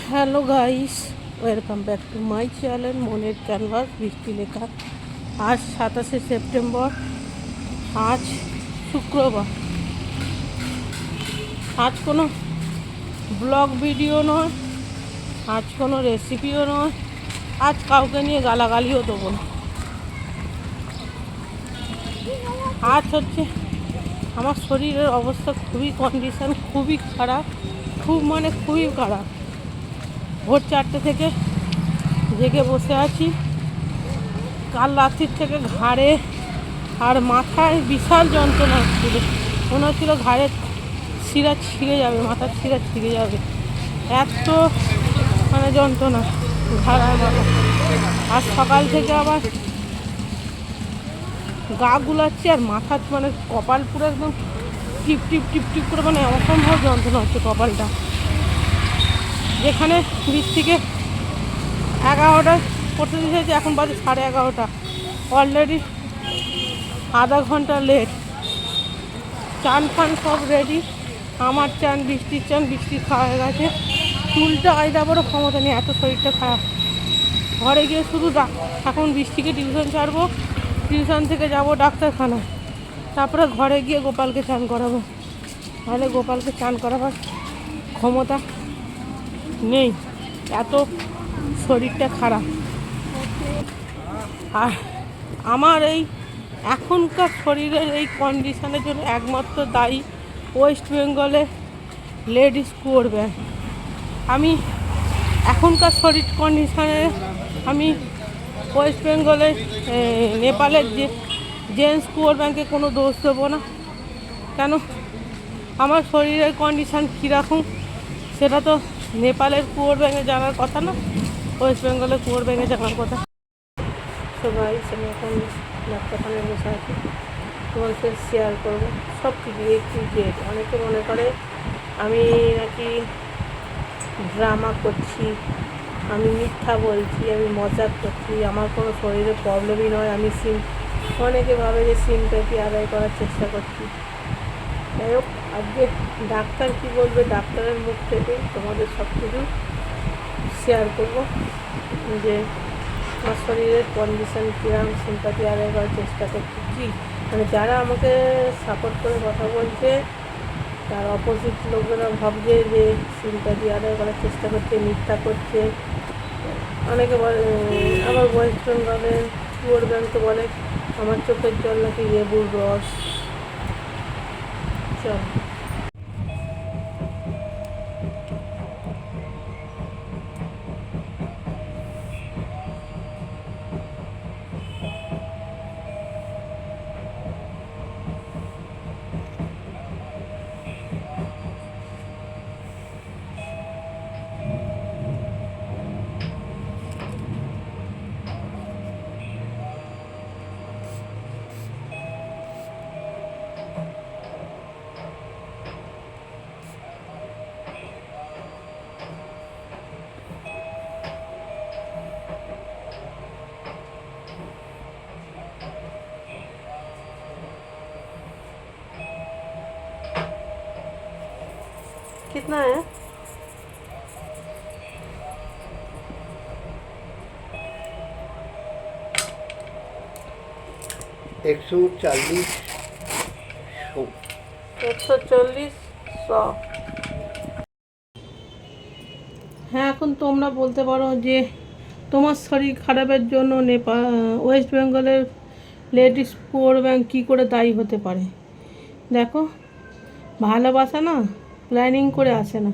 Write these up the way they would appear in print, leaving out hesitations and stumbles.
Hello guys, welcome back to my channel মনের canvas বৃষ্টি লেখা। আজ 27 সেপ্টেম্বর, আজ শুক্রবার। আজ কোনো ব্লগ ভিডিও নয়, আজ কোনো রেসিপিও নয়, আজ কাউকে নিয়ে গালাগালিও দেবো না। আজ হচ্ছে আমার শরীরের অবস্থা খুবই কন্ডিশন খুবই খারাপ, খুবই খারাপ। ভোর 4টে থেকে জেগে বসে আছি। কাল রাত্রির থেকে ঘাড়ে আর মাথায় বিশাল যন্ত্রণা হচ্ছিল, মনে হচ্ছিল ঘাড়ের শিরা ছিঁড়ে যাবে, মাথার শিরা ছিঁড়ে যাবে, এত যন্ত্রণা ঘাড় আর মাথা। আর সকাল থেকে আবার গা গুলাচ্ছি আর মাথা কপাল পুরো একদম টিপ টিপ টিপ টিপ করে অসম্ভব যন্ত্রণা হচ্ছে কপালটা। যেখানে বৃষ্টিকে 11টায় পড়তে দিয়েছে, এখন বাজে 11:30। অলরেডি আধা ঘন্টা লেট। চান ফান সব রেডি, আমার চান, বৃষ্টির খাওয়া হয়ে গেছে। চুলটা আইডাবারও ক্ষমতা নেই, এত শরীরটা খারাপ। ঘরে গিয়ে শুধু এখন বৃষ্টিকে টিউশন ছাড়বো, টিউশন থেকে যাব ডাক্তারখানায়, তারপরে ঘরে গিয়ে গোপালকে চান করাবো। তাহলে গোপালকে চান করাবার ক্ষমতা নেই, এত শরীরটা খারাপ। আর আমার এই এখনকার শরীরের এই কন্ডিশনের জন্য একমাত্র দায়ী ওয়েস্ট বেঙ্গলে লেডিস কুয়োর ব্যাংক। আমি এখনকার শরীর কন্ডিশনে আমি ওয়েস্ট বেঙ্গলে নেপালের যে জেন্টস কুয়োর ব্যাংকে কোনো দোষ দেবো না। কেন, আমার শরীরের কন্ডিশান কীরকম সেটা তো নেপালের কুয়োর ব্যাংকে জানার কথা না, ওয়েস্ট বেঙ্গলের কুয়োর ব্যাংকে জানার কথা। সবাই আমি এখন ডাক্তারখানায় বসে আছি, তোমাদের শেয়ার করবো সব কিছু একটু জেড। অনেকে মনে করে আমি নাকি ড্রামা করছি, আমি মিথ্যা বলছি, আমি মজাক করছি, আমার কোনো শরীরে প্রবলেমই নয়, আমি অনেকে ভাবে যে সিমপ্যাথি আদায় করার চেষ্টা করছি। যাই হোক, আজকে ডাক্তার কী বলবে, ডাক্তারের মুখ থেকে তোমাদের সব কিছু শেয়ার করবো যে আমার শরীরের কন্ডিশন কীরকম, সিম্পাথি আদায় করার চেষ্টা করছি। কি যারা আমাকে সাপোর্ট করে কথা বলছে তার অপোজিট লোকেরা ভাবছে যে সিম্পাথি আদায় করার চেষ্টা করছে, মিথ্যা করছে। অনেকে বলে, আবার ওয়েস্ট বেঙ্গলের কুয়োর ব্যাংকে বলে আমার চোখের জল নাকি লেবুর রস। চল कितना है? एक सौ 140 100। হ্যাঁ, এখন তোমরা বলতে পারো যে তোমার শরীর খারাপের জন্য ওয়েস্ট বেঙ্গলের লেডিস পুয়ার ব্যাংক কী করে দায়ী হতে পারে। দেখো, ভালোবাসা না প্ল্যানিং করে আসে না।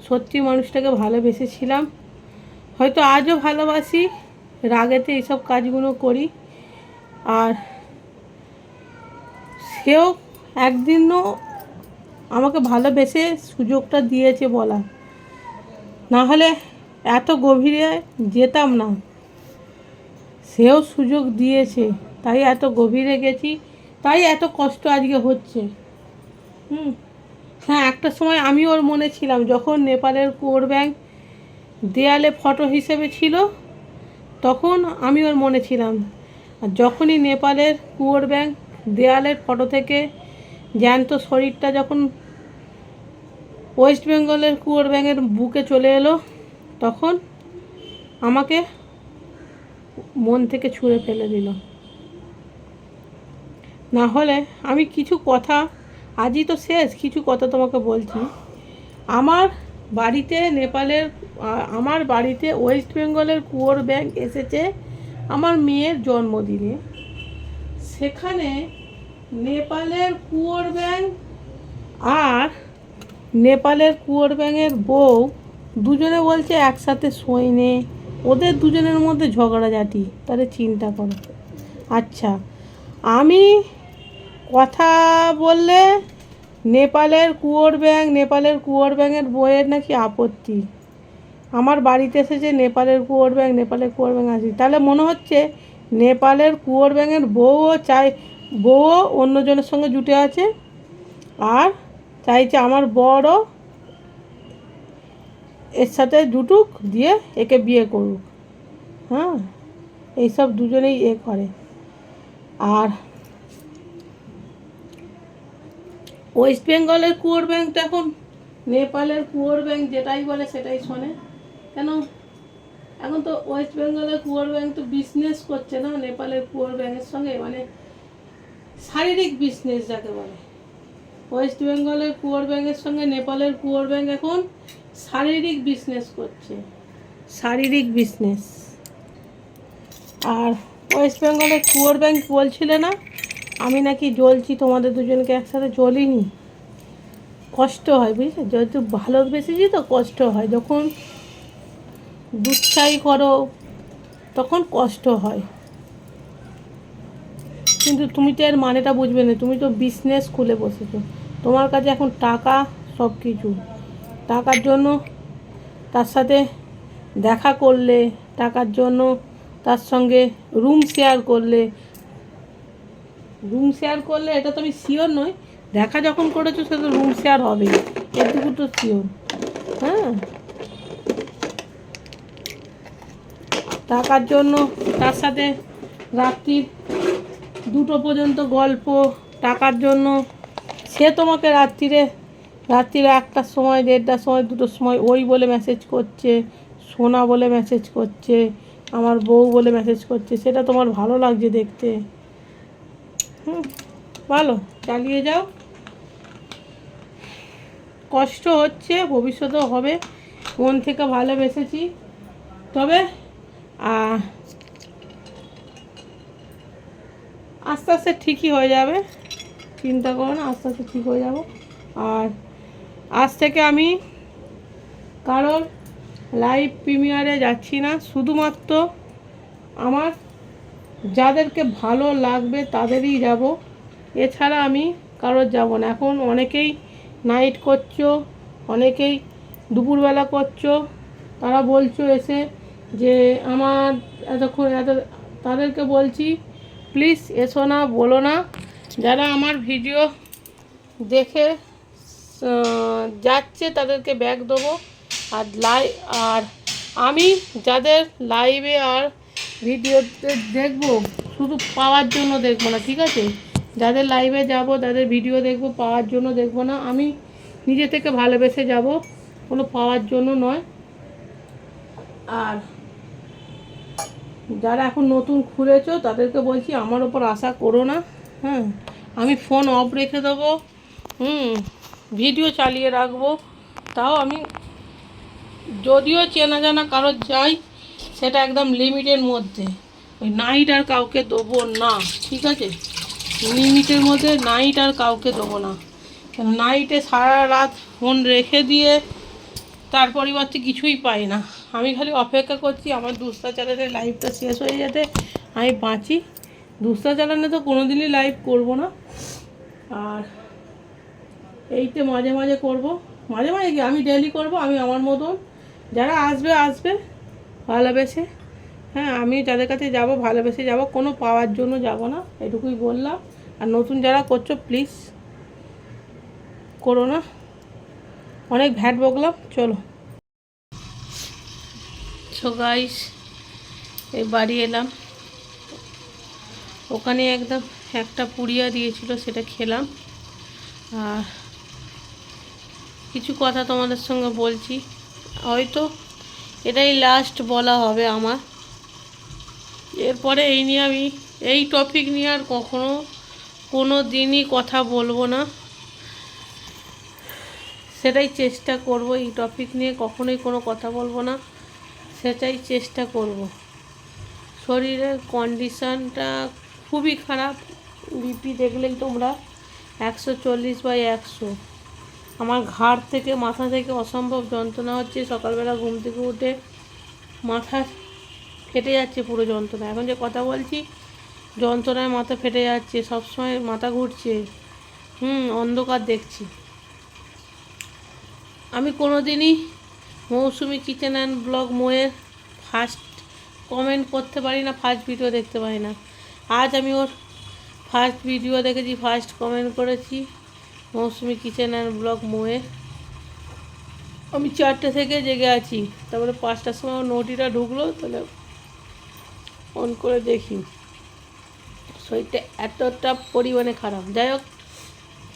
সত্যি মানুষটাকে ভালোবেসেছিলাম, হয়তো আজও ভালোবাসি, রাগেতে এইসব কাজগুলো করি। আর সেও একদিনও আমাকে ভালোবেসে সুযোগটা দিয়েছে বলা, না হলে এত গভীরে যেতাম না। সেও সুযোগ দিয়েছে, তাই এত গভীরে গেছি, তাই এত কষ্ট আজকে হচ্ছে। হ্যাঁ, একটা সময় আমি ওর মনে ছিলাম, যখন নেপালের কুয়োর ব্যাংক দেয়ালে ফটো হিসেবে ছিল তখন আমি ওর মনে ছিলাম। আর যখনই নেপালের কুয়োর ব্যাংক দেয়ালের ফটো থেকে জ্যান্ত শরীরটা যখন ওয়েস্ট বেঙ্গলের কুয়োর ব্যাঙের বুকে চলে এলো, তখন আমাকে মন থেকে ছুঁড়ে ফেলে দিল। না হলে আমি কিছু কথা, আজই তো শেষ, কিছু কথা তোমাকে বলছি। আমার বাড়িতে আমার বাড়িতে ওয়েস্ট বেঙ্গলের কুয়োর ব্যাঙ এসেছে আমার মেয়ের জন্মদিনে। সেখানে নেপালের কুয়োর ব্যাঙ আর নেপালের কুয়োর ব্যাঙের বউ দুজনে বলছে একসাথে শোয়নি, ওদের দুজনের মধ্যে ঝগড়াঝাটি। তাহলে চিন্তা করো। আচ্ছা, আমি কথা বললে নেপালের কুয়োর ব্যাঙের বউয়ের নাকি আপত্তি। আমার বাড়িতে এসেছে নেপালের কুয়োর ব্যাঙ আসি, তাহলে মনে হচ্ছে নেপালের কুয়োর ব্যাঙের বউও অন্যজনের সঙ্গে জুটে আছে, আর চাইছে আমার বড় এর সাথে জুটুক, দিয়ে একে বিয়ে করুক। হ্যাঁ, এইসব দুজনেই করে। আর ওয়েস্ট বেঙ্গলের কুয়োর ব্যাঙটা এখন নেপালের কুয়োর ব্যাঙ যেটাই বলে সেটাই শোনে। কেন, এখন তো ওয়েস্ট বেঙ্গলের কুয়োর ব্যাঙ তো বিজনেস করছে না নেপালের কুয়োর ব্যাঙের সঙ্গে, মানে শারীরিক বিজনেস যাকে বলে। ওয়েস্ট বেঙ্গলের কুয়োর ব্যাঙের সঙ্গে নেপালের কুয়োর ব্যাঙ এখন শারীরিক বিজনেস করছে, শারীরিক বিজনেস। আর ওয়েস্ট বেঙ্গলের কুয়োর ব্যাঙ বলছিলে না আমি নাকি জ্বলছি, তোমাদের দুজনকে একসাথে জ্বলিনি, কষ্ট হয় বুঝলে, যেহেতু ভালোবেসেছি তো কষ্ট হয়, যখন দুচ্ছাই করো তখন কষ্ট হয়। কিন্তু তুমি তো এর মানেটা বুঝবে না, তুমি তো বিজনেস খুলে বসেছো, তোমার কাছে এখন টাকা সব কিছু, টাকার জন্য তার সাথে দেখা করলে, টাকার জন্য তার সঙ্গে রুম শেয়ার করলে, এটা তো আমি শিওর নই, দেখা যখন করেছো সে তো রুম শেয়ার হবেই, এটুকু তো শিওর। হ্যাঁ, টাকার জন্য তার সাথে রাত্রির 2টো পর্যন্ত গল্প, টাকার জন্য সে তোমাকে রাত্রিরে 1টার সময়, 1:30টার সময়, 2টোর সময় ওই বলে মেসেজ করছে, সোনা বলে মেসেজ করছে, আমার বউ বলে মেসেজ করছে, সেটা তোমার ভালো লাগছে দেখতে। ভালো, চালিয়ে যাও। কষ্ট হচ্ছে, ভবিষ্যতেও হবে, মন থেকে ভালোবেসেছি, তবে আস্তে আস্তে ঠিকই হয়ে যাবে, চিন্তা করো না, আস্তে আস্তে ঠিক হয়ে যাব। আর আজ থেকে আমি কারোর লাইভ প্রিমিয়ারে যাচ্ছি না, শুধুমাত্র আমার যাদেরকে ভালো লাগবে তাদেরই যাব, এছাড়া আমি কারোর যাব না। এখন অনেকেই নাইট করছো, অনেকেই দুপুরবেলা করছো, তারা বলছো এসে যে আমার এতক্ষণ তাদেরকে বলছি প্লিজ এসো না, বলো না। যারা আমার ভিডিও দেখে যাচ্ছে তাদেরকে ব্যাক দেবো। আর আমি যাদের লাইভে আর ভিডিওতে দেখবো শুধু পাওয়ার জন্য দেখবো না, ঠিক আছে? যাদের লাইভে যাব তাদের ভিডিও দেখবো, পাওয়ার জন্য দেখবো না। আমি নিজে থেকে ভালোবেসে যাব, কোনো পাওয়ার জন্য নয়। আর যারা এখন নতুন খুলেছো তাদেরকে বলছি আমার ওপর আশা করো না। হ্যাঁ, আমি ফোন অফ রেখে দেবো, ভিডিও চালিয়ে রাখবো, তাও আমি যদিও চেনা জানা কারোর যাই সেটা একদম লিমিটের মধ্যে, ওই নাইট আর কাউকে দেবো না, ঠিক আছে? লিমিটের মধ্যে নাইট আর কাউকে দেবো না। নাইটে সারা রাত ফোন রেখে দিয়ে তার পরিবর্তে কিছুই পাই না। আমি খালি অপেক্ষা করছি আমার দুস্তা চ্যানেলের লাইভটা শেষ হয়ে যেতে, আমি বাঁচি। দুস্তা চ্যানেলে তো কোনো দিনই লাইভ করবো না, আর এইতে মাঝে মাঝে করবো, মাঝে মাঝে কি আমি ডেলি করবো। আমি আমার মতন যারা আসবে আসবে ভালোবেসে। হ্যাঁ, আমি যাদের কাছে যাব ভালোবেসে যাব, কোনো পাওয়ার জন্য যাব না, এটুকুই বললাম। আর নতুন যারা করছো প্লিজ করো না। অনেক ভ্যাট বকলাম, চলো। সো গাইস, এই বাড়ি এলাম, ওখানে একদম একটা পুড়িয়া দিয়েছিল সেটা খেলাম, আর কিছু কথা তোমাদের সঙ্গে বলছি, হয়তো এটাই লাস্ট বলা হবে আমার। এরপরে এই টপিক নিয়ে আর কোনো দিনই কথা বলবো না, সেটাই চেষ্টা করব। এই টপিক নিয়ে কখনোই কোনো কথা বলবো না, সেটাই চেষ্টা করব। শরীরের কন্ডিশানটা খুবই খারাপ। বিপি দেখলেই তোমরা 140/100। আমার ঘাড় থেকে মাথা থেকে অসম্ভব যন্ত্রণা হচ্ছে। সকালবেলা ঘুম থেকে উঠে মাথা ফেটে যাচ্ছে, পুরো যন্ত্রণা। এখন যে কথা বলছি যন্ত্রণায় মাথা ফেটে যাচ্ছে, সবসময় মাথা ঘুরছে, অন্ধকার দেখছি। আমি কোনো দিনই মৌসুমি কিচেন অ্যান্ড ব্লগ মোয়ের ফার্স্ট কমেন্ট করতে পারি না, ফার্স্ট ভিডিও দেখতে পারি না। আজ আমি ওর ফার্স্ট ভিডিও দেখেছি, ফার্স্ট কমেন্ট করেছি মৌসুমি কিচেন অ্যান্ড ব্লগ মোয়ে। আমি 4টে থেকে জেগে আছি, তারপরে 5টার সময় নোটিটা ঢুকলো, তাহলে অন করে দেখি। শরীরটা এতটা পরিমাণে খারাপ। যাই হোক,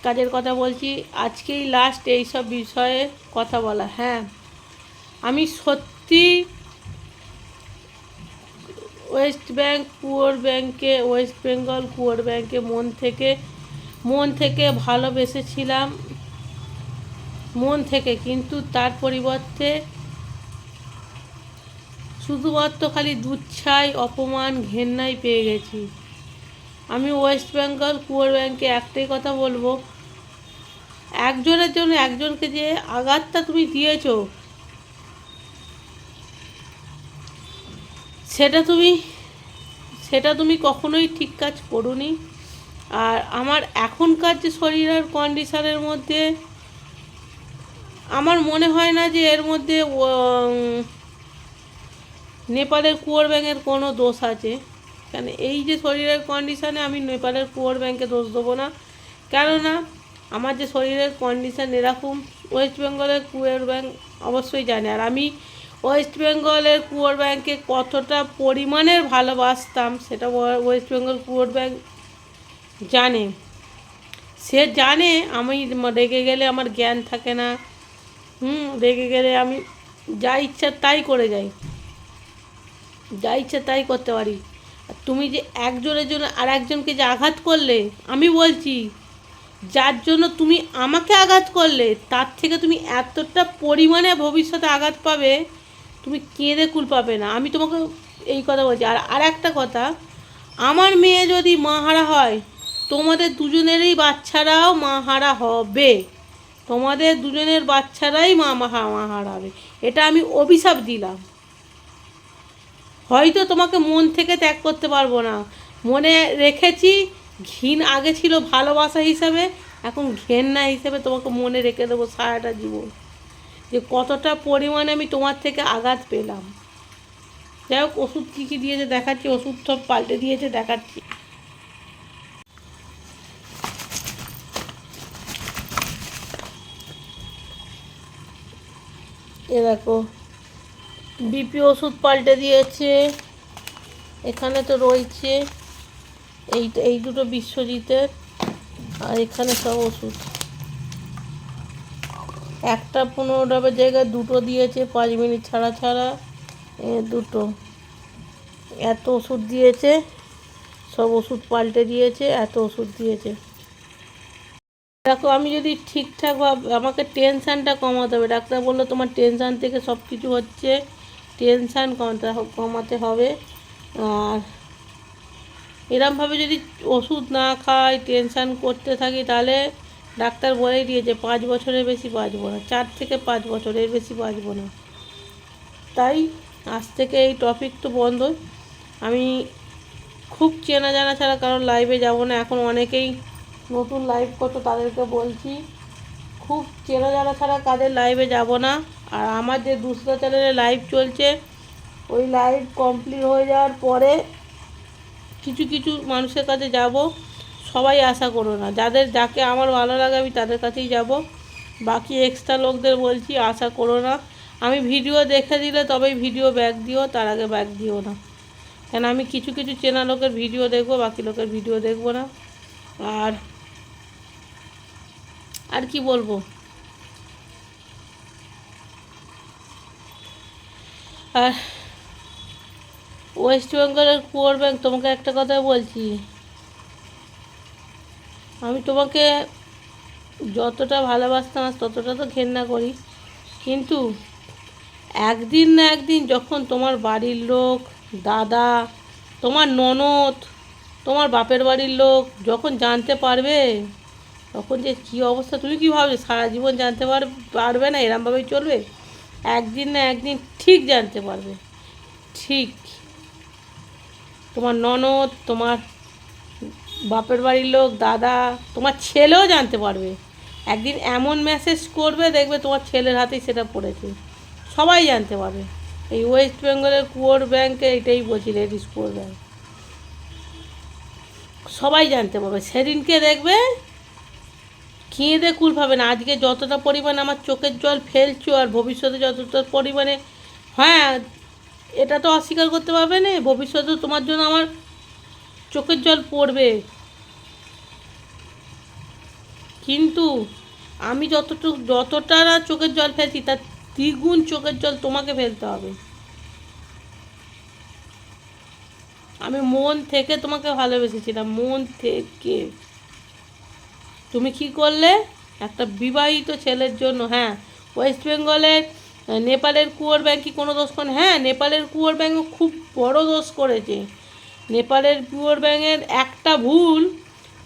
কাজের কথা বলছি, আজকেই লাস্ট এইসব বিষয়ে কথা বলা। হ্যাঁ, আমি সত্যি ওয়েস্ট বেঙ্গল পুয়ার ব্যাংকে মন থেকে ভালোবেসেছিলাম, মন থেকে। কিন্তু তার পরিবর্তে শুধুমাত্র খালি দুচ্ছাই অপমান ঘেন্নাই পেয়ে গেছি। আমি ওয়েস্ট বেঙ্গল পুয়ার ব্যাংকে একটাই কথা বলবো, একজনের জন্য একজনকে যে আঘাতটা তুমি দিয়েছো, সেটা তুমি কখনোই ঠিক কাজ করোনি। আর আমার এখনকার যে শরীরের কন্ডিশনের মধ্যে আমার মনে হয় না যে এর মধ্যে নেপালের কুয়োর ব্যাংকের কোনো দোষ আছে। কেন এই যে শরীরের কন্ডিশানে আমি নেপালের কুয়োর ব্যাংকে দোষ দেবো না, কেননা আমার যে শরীরের কন্ডিশান এরকম ওয়েস্ট বেঙ্গলের কুয়োর ব্যাংক অবশ্যই জানে। আর আমি ওয়েস্ট বেঙ্গলের কুয়োর ব্যাংকে কতটা পরিমাণের ভালোবাসতাম সেটা ওয়েস্ট বেঙ্গল কুয়োর ব্যাংক জানে। সে জানে আমি রেগে গেলে আমার জ্ঞান থাকে না, রেগে গেলে আমি যা ইচ্ছা তাই করে যাই, যা ইচ্ছা তাই করতে পারি। আর তুমি যে একজনের জন্য আর একজনকে যে আঘাত করলে, আমি বলছি যার জন্য তুমি আমাকে আঘাত করলে তার থেকে তুমি এতটা পরিমাণে ভবিষ্যতে আঘাত পাবে, তুমি কেঁদে কুল পাবে না। আমি তোমাকে এই কথা বলছি। আর একটা কথা, আমার মেয়ে যদি মাহারা হয়, তোমাদের দুজনেরই বাচ্চারাও মাহারা হবে, তোমাদের দুজনের বাচ্চারাই মাহারা হবে। এটা আমি অভিশাপ দিলাম। হয়তো তোমাকে মন থেকে ত্যাগ করতে পারবো না, মনে রেখেছি। আগে ছিল ভালোবাসা হিসাবে, এখন ঘেন্না হিসেবে তোমাকে মনে রেখে দেবো সারাটা জীবন, যে কতটা পরিমাণে আমি তোমার থেকে আঘাত পেলাম। যাই হোক, ওষুধ কী দিয়েছে দেখাচ্ছি, ওষুধ সব পাল্টে দিয়েছে দেখাচ্ছি। এ দেখো, বিপি ওষুধ পাল্টে দিয়েছে। এখানে তো রয়েছে এই দুটো বিশ্বজিতের, আর এখানে সব ওষুধ। একটা 15 টাকার জায়গায় দুটো দিয়েছে, 5 মিনিট ছাড়া ছাড়া দুটো। এত ওষুধ দিয়েছে, সব ওষুধ পাল্টে দিয়েছে, এত ওষুধ দিয়েছে। দেখো, আমি যদি ঠিকঠাকভাবে, আমাকে টেনশানটা কমাতে হবে। ডাক্তার বললো তোমার টেনশান থেকে সব কিছু হচ্ছে, টেনশান কমাতে হবে। আর এরমভাবে যদি ওষুধ না খাই, টেনশান করতে থাকি, তাহলে ডাক্তার বলেই দিয়েছে 5 বছরের বেশি বাঁচবো না, 4 থেকে 5 বছর, এর বেশি বাঁচবো না। তাই আজ থেকে এই টপিক তো বন্ধ। আমি খুব চেনা জানা ছাড়া কারণ লাইভে যাব না। এখন অনেকেই নতুন লাইভ করতো, তাদেরকে বলছি খুব চেনা জানা ছাড়া কাদের লাইভে যাব না। আর আমার যে দুসরা চ্যানেলে লাইভ চলছে, ওই লাইভ কমপ্লিট হয়ে যাওয়ার পরে কিছু মানুষের কাছে যাব। সবাই আশা করো না, যাকে আমার ভালো লাগে আমি তাদের কাছেই যাব। বাকি এক্সট্রা লোকদের বলছি আশা করো না। আমি ভিডিও দেখে দিলে তবেই ভিডিও ব্যাক দিও, তার আগে ব্যাক দিও না। কেন আমি কিছু চেনা লোকের ভিডিও দেখবো, বাকি লোকের ভিডিও দেখবো না। আর কি বলবো, আর ওয়েস্ট বেঙ্গলের কুয়োর ব্যাংক, তোমাকে একটা কথা বলছি, আমি তোমাকে যতটা ভালোবাসতাম আজ ততটা তো ঘেন্না করি, কিন্তু একদিন না একদিন যখন তোমার বাড়ির লোক, দাদা, তোমার ননদ, তোমার বাপের বাড়ির লোক যখন জানতে পারবে, তখন যে কী অবস্থা, তুমি কী ভাবছো সারা জীবন জানতে পারবে না, এরমভাবেই চলবে? একদিন না একদিন ঠিক জানতে পারবে, ঠিক। তোমার ননদ, তোমার বাপের বাড়ির লোক, দাদা, তোমার ছেলেও জানতে পারবে। একদিন এমন মেসেজ করবে, দেখবে তোমার ছেলের হাতেই সেটা পড়েছে, সবাই জানতে পারবে। এই ওয়েস্ট বেঙ্গলের কুয়োর ব্যাংকে এটাই বলছি, লেডিস কুয়োর ব্যাংক, সবাই জানতে পারবে। সেদিনকে দেখবে খেয়ে কুল পাবে না। আজকে যতটা পরিমাণে আমার চোখের জল ফেলছো, আর ভবিষ্যতে যতটা পরিমাণে, হ্যাঁ এটা তো অস্বীকার করতে পারবে না, ভবিষ্যতেও তোমার জন্য আমার চোখের জল পড়বে, কিন্তু আমি যতটা না চোখের জল ফেলছি তার দ্বিগুণ চোখের জল তোমাকে ফেলতে হবে। আমি মন থেকে তোমাকে ভালোবেসেছিলাম, মন থেকে। তুমি কি করলে একটা বিবাহিত ছেলের জন্য? হ্যাঁ, ওয়েস্ট বেঙ্গলের নেপালের কুয়োর ব্যাংক কি কোনো দোষ করে? হ্যাঁ, নেপালের কুয়োর ব্যাংকও খুব বড় দোষ করেছে। নেপালের কুয়োর ব্যাংকের একটা ভুল,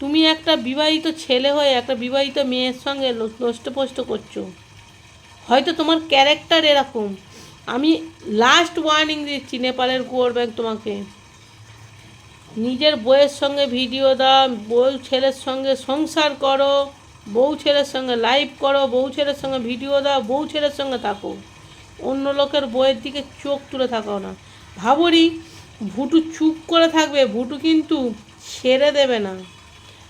তুমি একটা বিবাহিত ছেলে হয়ে একটা বিবাহিত মেয়ের সঙ্গে নষ্টপষ্ট করছো। হয়তো তোমার ক্যারেক্টার এরকম। আমি লাস্ট ওয়ার্নিং দিচ্ছি নেপালের কুয়োর ব্যাংক তোমাকে, নিজের বউয়ের সঙ্গে ভিডিও দাও, বউ ছেলের সঙ্গে সংসার করো, বউ ছেলের সঙ্গে লাইভ করো, বউ ছেলের সঙ্গে ভিডিও দাও, বউ ছেলের সঙ্গে থাকো, অন্য লোকের বউয়ের দিকে চোখ তুলে থাকো না। ভাবরি ভুটু চুপ করে থাকবে, ভুটু কিন্তু ছেড়ে দেবে না।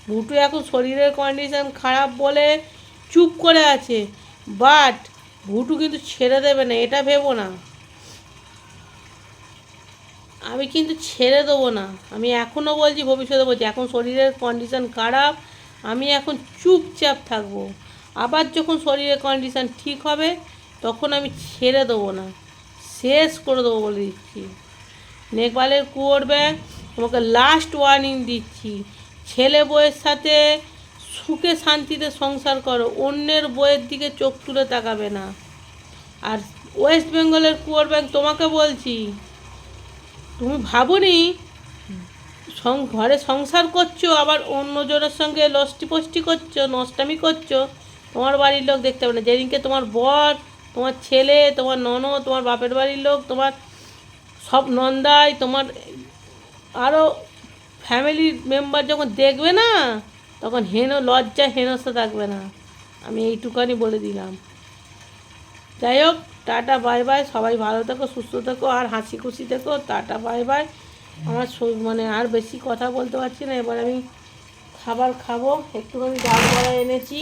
ভুটু এখন শরীরের কন্ডিশন খারাপ বলে চুপ করে আছে, বাট ভুটু কিন্তু ছেড়ে দেবে না, এটা ভেবো না। আমি কিন্তু ছেড়ে দেবো না, আমি এখনও বলছি, ভবিষ্যতে বলছি, এখন শরীরের কন্ডিশন খারাপ, আমি এখন চুপচাপ থাকবো। আবার যখন শরীরের কন্ডিশন ঠিক হবে তখন আমি ছেড়ে দেবো না, শেষ করে দেবো বলে দিচ্ছি। নেপালের কুয়োর ব্যাংক তোমাকে লাস্ট ওয়ার্নিং দিচ্ছি, ছেলে বউয়ের সাথে সুখে শান্তিতে সংসার করো, অন্যের বউয়ের দিকে চোখ তুলে তাকাবে না। আর ওয়েস্ট বেঙ্গলের কুয়োর ব্যাংক তোমাকে বলছি, তুমি ভাবোনি ঘরে সংসার করছো, আবার অন্যজনের সঙ্গে লস্টিপস্টি করছো, নষ্টামি করছো, তোমার বাড়ির লোক দেখতে পাবে না। যেদিনকে তোমার বর, তোমার ছেলে, তোমার ননদ, তোমার বাপের বাড়ির লোক, তোমার সব নন্দাই, তোমার আরও ফ্যামিলির মেম্বার যখন দেখবে না, তখন লজ্জা হেনস্থা থাকবে না। আমি এইটুকানি বলে দিলাম। যাই হোক, টাটা বাই বাই, সবাই ভালো থেকো, সুস্থ থেকো, আর হাসি খুশি থেকো। Tata bye bye. আমার মানে আর বেশি কথা বলতে পারছি না, এবার আমি খাবার খাবো। একটুখানি ডাল বড়া এনেছি,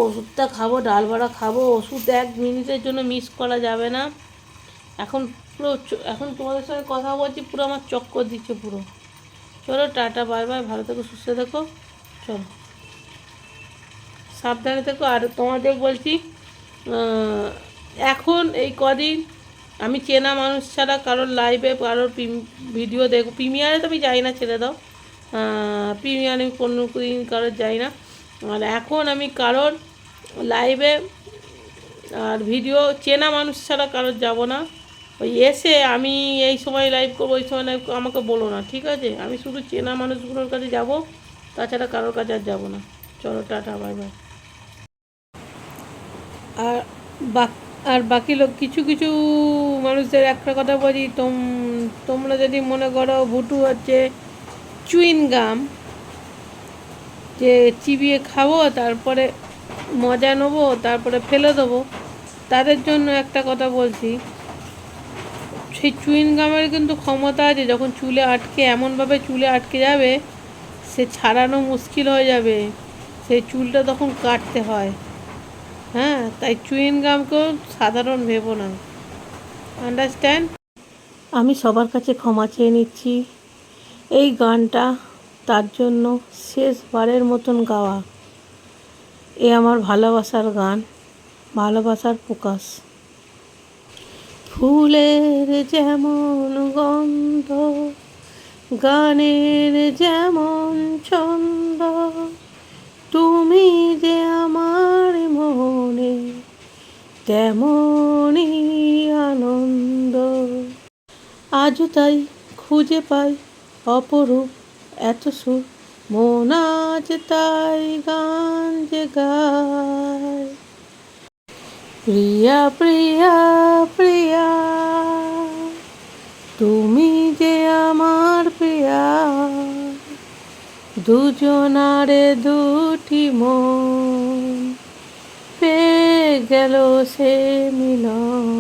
ওষুধটা খাবো, ডাল বড়া খাবো। ওষুধ 1 মিনিটের জন্য মিস করা যাবে না। এখন পুরো, এখন তোমাদের সঙ্গে কথা বলছি, পুরো আমার চক্কর দিচ্ছে পুরো। চলো টাটা বাই বাই, ভালো থেকো, সুস্থ থেকো, চলো সাবধানে থেকো। আর তোমাদের বলছি, এখন এই কদিন আমি চেনা মানুষ ছাড়া কারোর লাইভে, কারোর ভিডিও দেখো, প্রিমিয়ারে তো আমি যাই না, ছেড়ে দাও, প্রিমিয়ার আমি কোনো দিন কারোর যাই না। আর এখন আমি কারোর লাইভে আর ভিডিও চেনা মানুষ ছাড়া কারোর যাব না। ওই এসে আমি এই সময় লাইভ করবো, ওই সময় লাইভ করবো, আমাকে বলো না, ঠিক আছে? আমি শুধু চেনা মানুষগুলোর কাছে যাব, তাছাড়া কারোর কাছে আর যাবো না। চলো টাটা বাই বাই। আর আর বাকি লোক, কিছু কিছু মানুষদের একটা কথা বলি, তোমরা যদি মনে করো ভুটু হচ্ছে চুইন গাম, যে চিবিয়ে খাবো তারপরে মজা নেবো তারপরে ফেলে দেবো, তাদের জন্য একটা কথা বলছি, সেই চুইন গামের কিন্তু ক্ষমতা আছে, যখন চুলে আটকে, এমনভাবে চুলে আটকে যাবে, সে ছাড়ানো মুশকিল হয়ে যাবে, সেই চুলটা তখন কাটতে হয়। হ্যাঁ, তাই চুইন গামকেও সাধারণ ভেবো না, আন্ডারস্ট্যান্ড? আমি সবার কাছে ক্ষমা চেয়ে নিচ্ছি, এই গানটা তার জন্য শেষবারের মতন গাওয়া। এ আমার ভালোবাসার গান, ভালোবাসার প্রকাশ। ফুলের যেমন গন্ধ, গানের যেমন ছন্দ, তুমি যে আমার মনে তেমনই আনন্দ। আজও তাই খুঁজে পাই অপরূপ এত সুর, মন আজ তাই গান যে গায়। প্রিয়া প্রিয়া প্রিয়া, তুমি যে আমার প্রিয়া, দুজনারে দুটি মন পেয়ে গেল সে মিলন।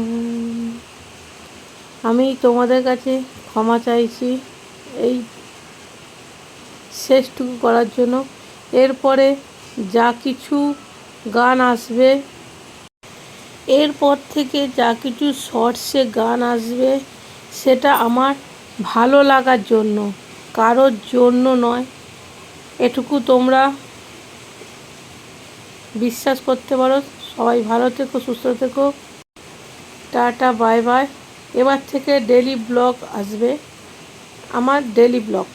আমি তোমাদের কাছে ক্ষমা চাইছি এই শেষটুকু করার জন্য। এরপরে যা কিছু গান আসবে, এরপর থেকে যা কিছু শর্টসে গান আসবে, সেটা আমার ভালো লাগার জন্য, কারোর জন্য নয়। এটুকু তোমরা বিশ্বাস করতে পারো। সবাই ভালো থেকো, সুস্থ থেকো, টাটা, বাই বাই। এবার থেকে ডেলি ব্লগ আসবে, আমার ডেলি ব্লগ।